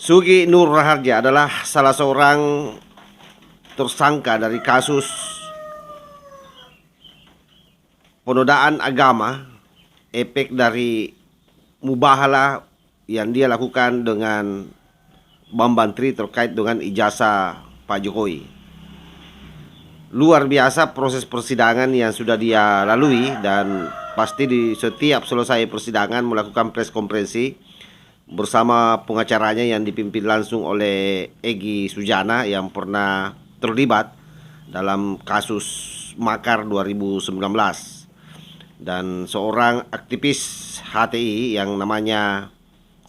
Sugi Nur Raharja adalah salah seorang tersangka dari kasus penodaan agama, efek dari mubahalah yang dia lakukan dengan Bambang Tri terkait dengan ijazah Pak Jokowi. Luar biasa proses persidangan yang sudah dia lalui, dan pasti di setiap selesai persidangan melakukan press konferensi bersama pengacaranya yang dipimpin langsung oleh Egy Sujana yang pernah terlibat dalam kasus makar 2019, dan seorang aktivis HTI yang namanya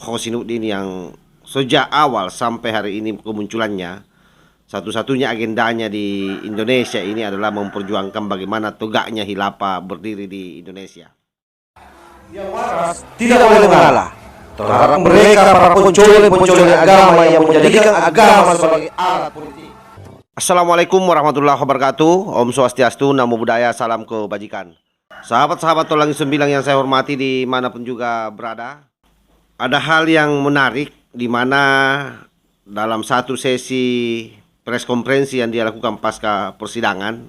Hosinuddin yang sejak awal sampai hari ini kemunculannya, satu-satunya agendanya di Indonesia ini adalah memperjuangkan bagaimana tegaknya khilafah berdiri di Indonesia. Yang waras tidak boleh mengalah terhadap mereka para pencuri agama yang menjadikan agama sebagai alat politik. Assalamualaikum warahmatullahi wabarakatuh. Om Swastiastu, Namo Buddhaya, salam kebajikan. Sahabat-sahabat Tolangi Sembilang yang saya hormati dimanapun juga berada, ada hal yang menarik di mana dalam satu sesi press konferensi yang dia lakukan pasca persidangan,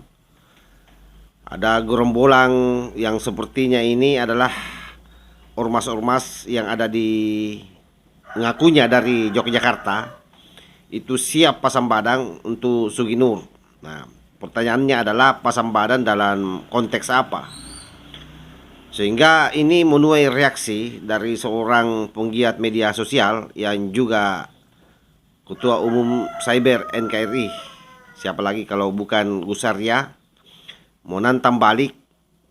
ada gerombolan yang sepertinya ini adalah ormas-ormas yang ada di ngakunya dari Yogyakarta, itu siap pasang badan untuk Sugi Nur. Nah, pertanyaannya adalah pasang badan dalam konteks apa? Sehingga ini menuai reaksi dari seorang penggiat media sosial yang juga Ketua Umum Cyber NKRI. Siapa lagi kalau bukan Gus Arya, menantang balik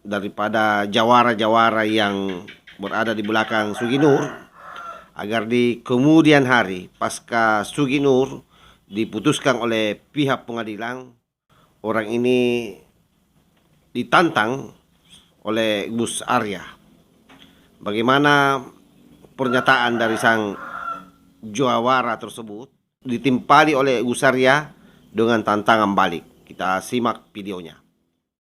daripada jawara-jawara yang berada di belakang Sugi Nur, agar di kemudian hari pasca Sugi Nur diputuskan oleh pihak pengadilan, orang ini ditantang oleh Gus Arya. Bagaimana pernyataan dari sang jawara tersebut ditimpali oleh Gus Arya dengan tantangan balik. Kita simak videonya.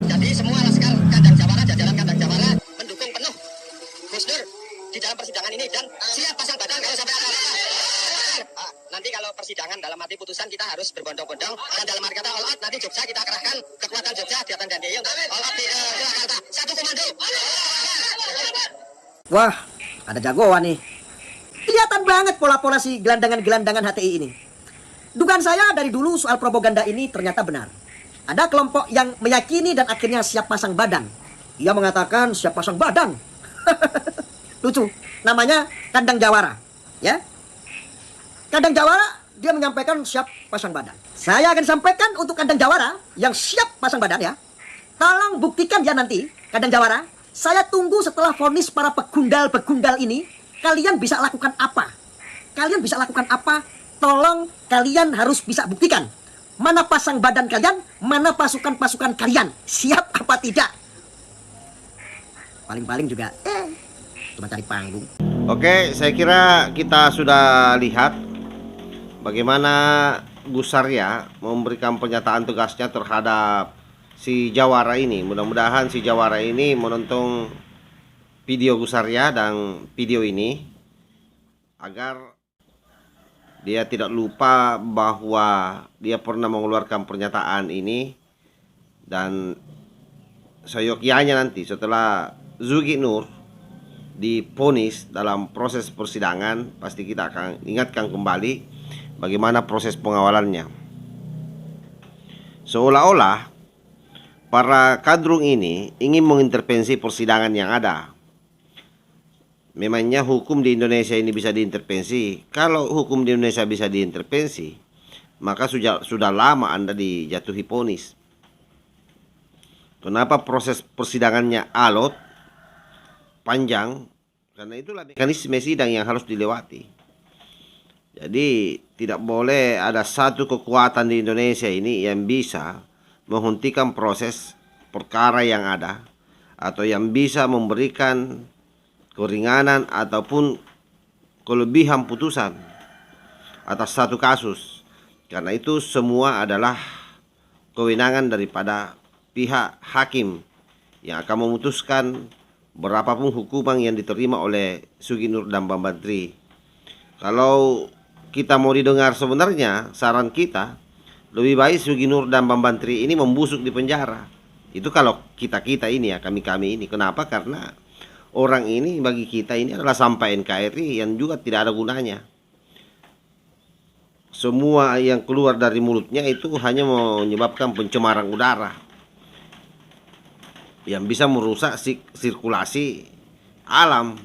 Jadi semua laskar kandang jawara, jajaran kandang jawara mendukung penuh Gus Nur di dalam persidangan ini dan siap pasang badan kalau sampai ada apa-apa. Nanti kalau persidangan dalam arti putusan kita harus berbondong-bondong, dan dalam arti kata all out nanti Jogja kita kerahkan kekuatan Jogja di atas Gandeya untuk all out di Jakarta. Satu komando. Wah, ada jagoan nih. Kelihatan banget pola-pola si gelandangan-gelandangan HTI ini. Dugaan saya dari dulu soal propaganda ini ternyata benar. Ada kelompok yang meyakini dan akhirnya siap pasang badan. Ia mengatakan siap pasang badan. Lucu, namanya kandang jawara, ya. Kandang jawara dia menyampaikan siap pasang badan. Saya akan sampaikan untuk kandang jawara yang siap pasang badan, ya. Tolong buktikan ya nanti, kandang jawara. Saya tunggu setelah vonis para pegundal-pegundal ini, kalian bisa lakukan apa? Kalian bisa lakukan apa? Tolong kalian harus bisa buktikan. Mana pasang badan kalian, mana pasukan-pasukan kalian. Siap apa tidak? Paling-paling juga, cuma cari panggung. Oke, saya kira kita sudah lihat bagaimana Gus Arya memberikan pernyataan tegasnya terhadap si jawara ini. Mudah-mudahan si jawara ini menonton video Gus Arya dan video ini agar dia tidak lupa bahwa dia pernah mengeluarkan pernyataan ini, dan seyogyanya nanti setelah Sugi Nur divonis dalam proses persidangan, pasti kita akan ingatkan kembali bagaimana proses pengawalannya. Seolah-olah para kadrun ini ingin mengintervensi persidangan yang ada. Memangnya hukum di Indonesia ini bisa diintervensi? Kalau hukum di Indonesia bisa diintervensi, maka sudah lama Anda dijatuhi vonis. Kenapa proses persidangannya alot, panjang? Karena itulah mekanisme sidang yang harus dilewati. Jadi tidak boleh ada satu kekuatan di Indonesia ini yang bisa menghentikan proses perkara yang ada, atau yang bisa memberikan keringanan ataupun kelebihan putusan atas satu kasus. Karena itu semua adalah kewenangan daripada pihak hakim yang akan memutuskan berapapun hukuman yang diterima oleh Sugi Nur dan Bambang Tri. Kalau kita mau didengar sebenarnya, saran kita lebih baik Sugi Nur dan Bambang Tri ini membusuk di penjara. Itu kalau kita ini ya, kami ini. Kenapa? Karena orang ini bagi kita ini adalah sampah NKRI yang juga tidak ada gunanya. Semua yang keluar dari mulutnya itu hanya menyebabkan pencemaran udara yang bisa merusak sirkulasi alam.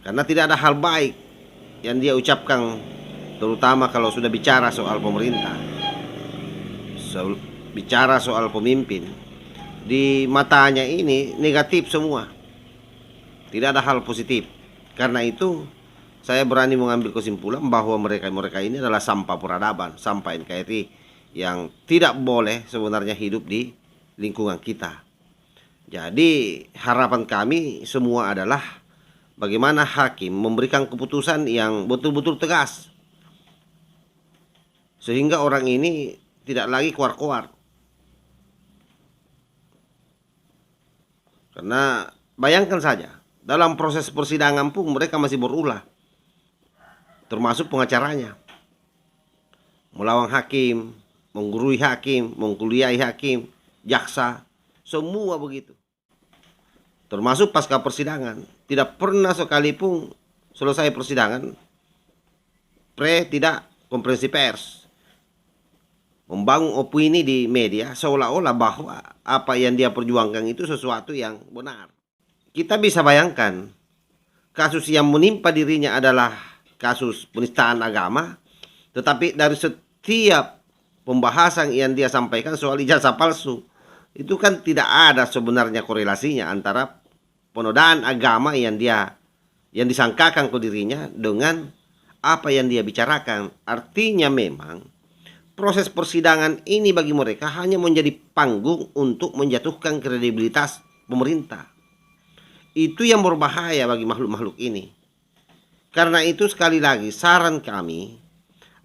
Karena tidak ada hal baik yang dia ucapkan, terutama kalau sudah bicara soal pemerintah, bicara soal pemimpin. Di matanya ini negatif semua, tidak ada hal positif. Karena itu saya berani mengambil kesimpulan bahwa mereka ini adalah sampah peradaban, sampah NKRI yang tidak boleh sebenarnya hidup di lingkungan kita. Jadi harapan kami semua adalah bagaimana hakim memberikan keputusan yang betul-betul tegas, sehingga orang ini tidak lagi keluar-keluar. Karena bayangkan saja, dalam proses persidangan pun mereka masih berulah, termasuk pengacaranya, melawan hakim, menggurui hakim, mengkuliahi hakim, jaksa, semua begitu. Termasuk pasca persidangan, tidak pernah sekalipun selesai persidangan tidak konferensi pers, membangun opini di media seolah-olah bahwa apa yang dia perjuangkan itu sesuatu yang benar. Kita bisa bayangkan kasus yang menimpa dirinya adalah kasus penistaan agama, tetapi dari setiap pembahasan yang dia sampaikan soal ijazah palsu, itu kan tidak ada sebenarnya korelasinya antara penodaan agama yang disangkakan ke dirinya dengan apa yang dia bicarakan. Artinya memang proses persidangan ini bagi mereka hanya menjadi panggung untuk menjatuhkan kredibilitas pemerintah. Itu yang berbahaya bagi makhluk-makhluk ini. Karena itu sekali lagi saran kami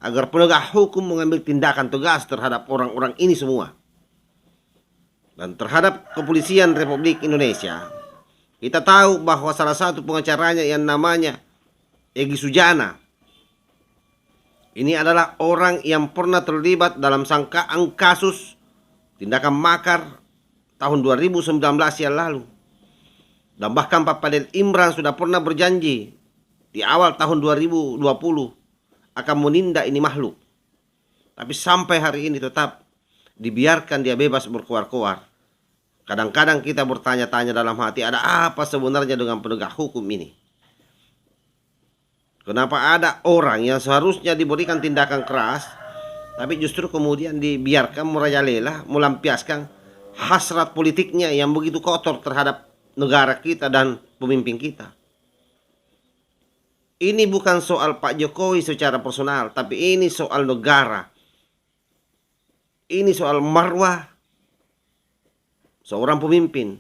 agar penegak hukum mengambil tindakan tegas terhadap orang-orang ini semua. Dan terhadap kepolisian Republik Indonesia, kita tahu bahwa salah satu pengacaranya yang namanya Egy Sujana ini adalah orang yang pernah terlibat dalam sangkaan kasus tindakan makar tahun 2019 yang lalu. Dan bahkan Pak Fadil Imran sudah pernah berjanji di awal tahun 2020 akan menindak ini makhluk. Tapi sampai hari ini tetap dibiarkan dia bebas berkoar-koar. Kadang-kadang kita bertanya-tanya dalam hati, ada apa sebenarnya dengan penegak hukum ini? Kenapa ada orang yang seharusnya diberikan tindakan keras, tapi justru kemudian dibiarkan merajalela, melampiaskan hasrat politiknya yang begitu kotor terhadap negara kita dan pemimpin kita? Ini bukan soal Pak Jokowi secara personal, tapi ini soal negara. Ini soal marwah seorang pemimpin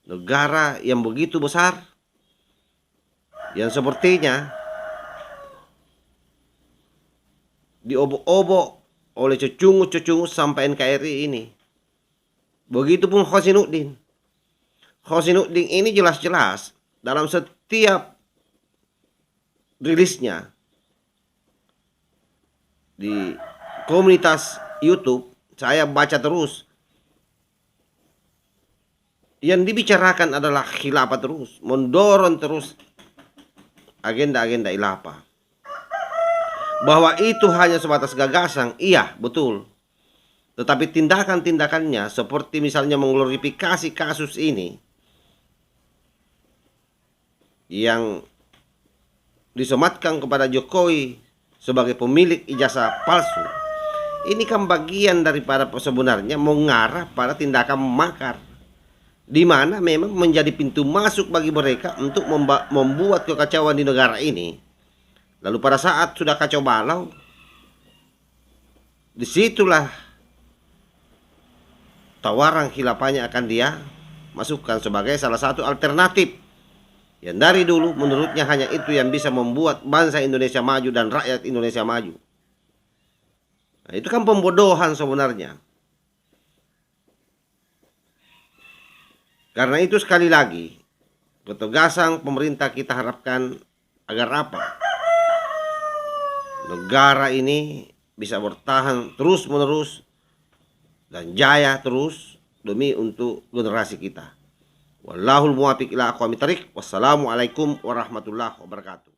negara yang begitu besar, yang sepertinya diobok-obok oleh cecungu-cecungu sampai NKRI ini. Begitupun Hosinuddin. Hosinuddin ini jelas-jelas dalam setiap rilisnya di komunitas YouTube, saya baca terus, yang dibicarakan adalah khilafah terus, mendorong terus agenda-agenda khilafah. Bahwa itu hanya sebatas gagasan, iya betul. Tetapi tindakan-tindakannya seperti misalnya mengglorifikasi kasus ini yang disematkan kepada Jokowi sebagai pemilik ijazah palsu. Ini kan bagian daripada sebenarnya mengarah pada tindakan makar, di mana memang menjadi pintu masuk bagi mereka untuk membuat kekacauan di negara ini. Lalu pada saat sudah kacau balau, disitulah tawaran khilafahnya akan dia masukkan sebagai salah satu alternatif yang dari dulu menurutnya hanya itu yang bisa membuat bangsa Indonesia maju dan rakyat Indonesia maju. Nah, itu kan pembodohan sebenarnya. Karena itu sekali lagi, ketegasan pemerintah kita harapkan agar apa? negara ini bisa bertahan terus menerus dan jaya terus demi untuk generasi kita. Wallahul muwaffiq ila aqwamit thariq. Wassalamualaikum warahmatullahi wabarakatuh.